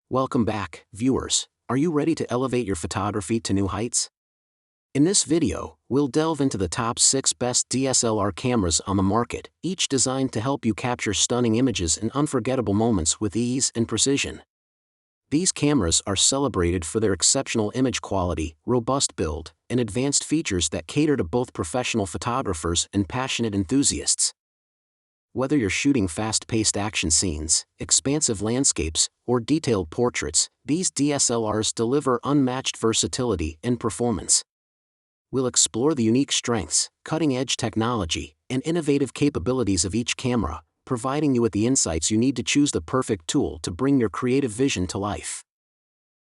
Welcome back, viewers. Are you ready to elevate your photography to new heights? In this video, we'll delve into the top 6 best DSLR cameras on the market, each designed to help you capture stunning images and unforgettable moments with ease and precision. These cameras are celebrated for their exceptional image quality, robust build, and advanced features that cater to both professional photographers and passionate enthusiasts. Whether you're shooting fast-paced action scenes, expansive landscapes, or detailed portraits, these DSLRs deliver unmatched versatility and performance. We'll explore the unique strengths, cutting-edge technology, and innovative capabilities of each camera, providing you with the insights you need to choose the perfect tool to bring your creative vision to life.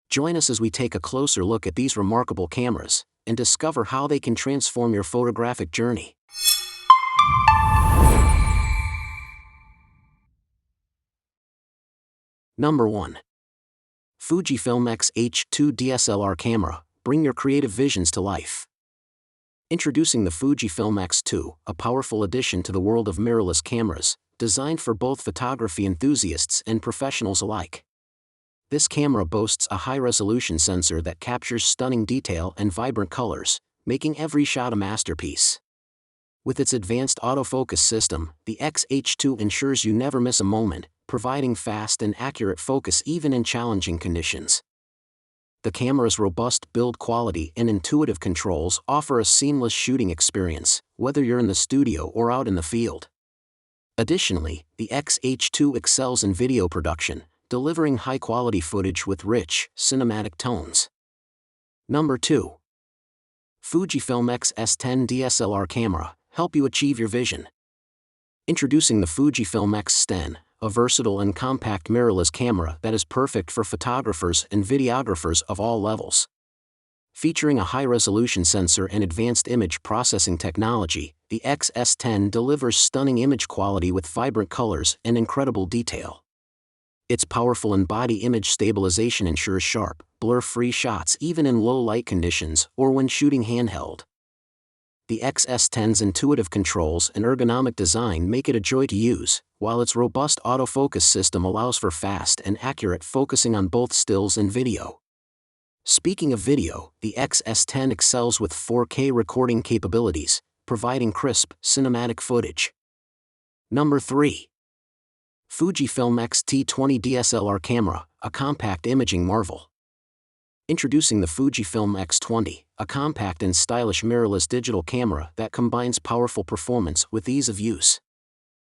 Join us as we take a closer look at these remarkable cameras and discover how they can transform your photographic journey. Number 1. Fujifilm X-H2 DSLR Camera. Bring your creative visions to life. Introducing the Fujifilm X2, a powerful addition to the world of mirrorless cameras, designed for both photography enthusiasts and professionals alike. This camera boasts a high-resolution sensor that captures stunning detail and vibrant colors, making every shot a masterpiece. With its advanced autofocus system, the X-H2 ensures you never miss a moment, providing fast and accurate focus even in challenging conditions. The camera's robust build quality and intuitive controls offer a seamless shooting experience, whether you're in the studio or out in the field. Additionally, the X-H2 excels in video production, delivering high-quality footage with rich, cinematic tones. Number 2. Fujifilm X-S10 DSLR Camera. Help you achieve your vision. Introducing the Fujifilm X-S10, a versatile and compact mirrorless camera that is perfect for photographers and videographers of all levels. Featuring a high-resolution sensor and advanced image processing technology, the X-S10 delivers stunning image quality with vibrant colors and incredible detail. Its powerful in-body image stabilization ensures sharp, blur-free shots even in low-light conditions or when shooting handheld. The X-S10's intuitive controls and ergonomic design make it a joy to use, while its robust autofocus system allows for fast and accurate focusing on both stills and video. Speaking of video, the X-S10 excels with 4K recording capabilities, providing crisp, cinematic footage. Number 3. Fujifilm X-T20 DSLR Camera, a compact imaging marvel. Introducing the Fujifilm X-20, a compact and stylish mirrorless digital camera that combines powerful performance with ease of use.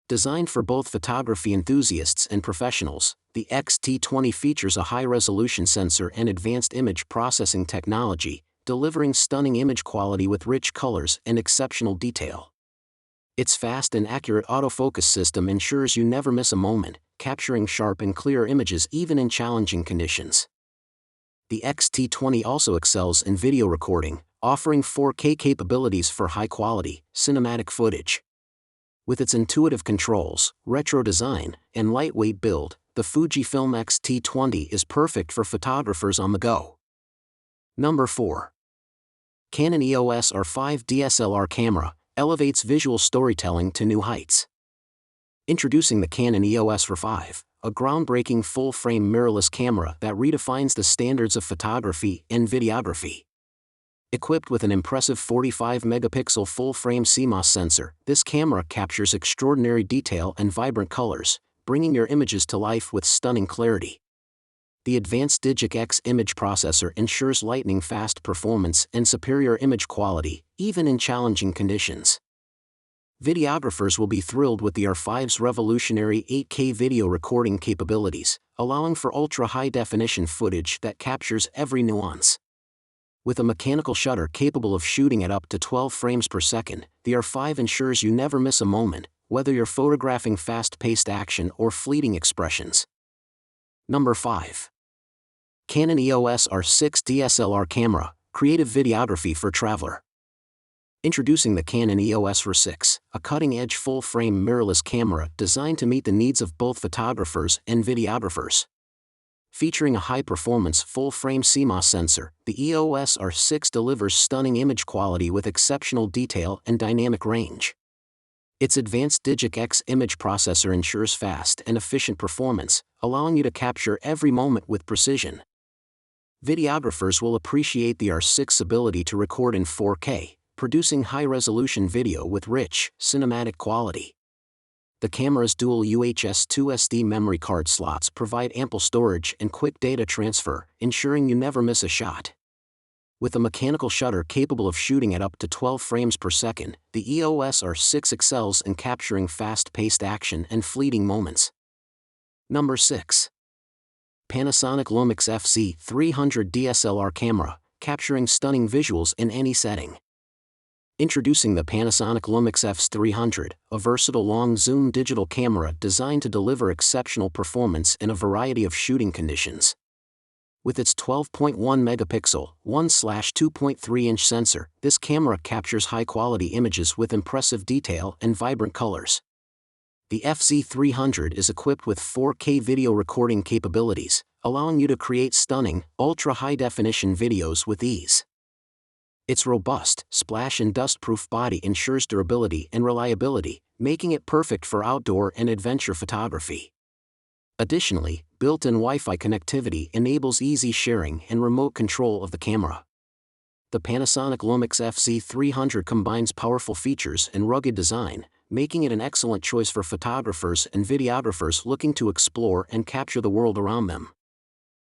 Designed for both photography enthusiasts and professionals, the X-T20 features a high-resolution sensor and advanced image processing technology, delivering stunning image quality with rich colors and exceptional detail. Its fast and accurate autofocus system ensures you never miss a moment, capturing sharp and clear images even in challenging conditions. The X-T20 also excels in video recording, offering 4K capabilities for high-quality, cinematic footage. With its intuitive controls, retro design, and lightweight build, the Fujifilm X-T20 is perfect for photographers on the go. Number 4. Canon EOS R5 DSLR Camera elevates visual storytelling to new heights. Introducing the Canon EOS R5, a groundbreaking full-frame mirrorless camera that redefines the standards of photography and videography. Equipped with an impressive 45-megapixel full-frame CMOS sensor, this camera captures extraordinary detail and vibrant colors, bringing your images to life with stunning clarity. The advanced Digic-X image processor ensures lightning-fast performance and superior image quality, even in challenging conditions. Videographers will be thrilled with the R5's revolutionary 8K video recording capabilities, allowing for ultra-high-definition footage that captures every nuance. With a mechanical shutter capable of shooting at up to 12 frames per second, the R5 ensures you never miss a moment, whether you're photographing fast-paced action or fleeting expressions. Number 5. Canon EOS R6 DSLR Camera, creative videography for traveler. Introducing the Canon EOS R6, a cutting-edge full-frame mirrorless camera designed to meet the needs of both photographers and videographers. Featuring a high-performance full-frame CMOS sensor, the EOS R6 delivers stunning image quality with exceptional detail and dynamic range. Its advanced DigicX image processor ensures fast and efficient performance, allowing you to capture every moment with precision. Videographers will appreciate the R6's ability to record in 4K, producing high-resolution video with rich, cinematic quality. The camera's dual UHS-2 SD memory card slots provide ample storage and quick data transfer, ensuring you never miss a shot. With a mechanical shutter capable of shooting at up to 12 frames per second, the EOS R6 excels in capturing fast-paced action and fleeting moments. Number 6. Panasonic LUMIX FC300 DSLR Camera, capturing stunning visuals in any setting. Introducing the Panasonic LUMIX FC300, a versatile long-zoom digital camera designed to deliver exceptional performance in a variety of shooting conditions. With its 12.1 megapixel, 1/2.3-inch sensor, this camera captures high-quality images with impressive detail and vibrant colors. The FC300 is equipped with 4K video recording capabilities, allowing you to create stunning, ultra-high-definition videos with ease. Its robust, splash and dust-proof body ensures durability and reliability, making it perfect for outdoor and adventure photography. Additionally, built-in Wi-Fi connectivity enables easy sharing and remote control of the camera. The Panasonic LUMIX FC300 combines powerful features and rugged design, making it an excellent choice for photographers and videographers looking to explore and capture the world around them.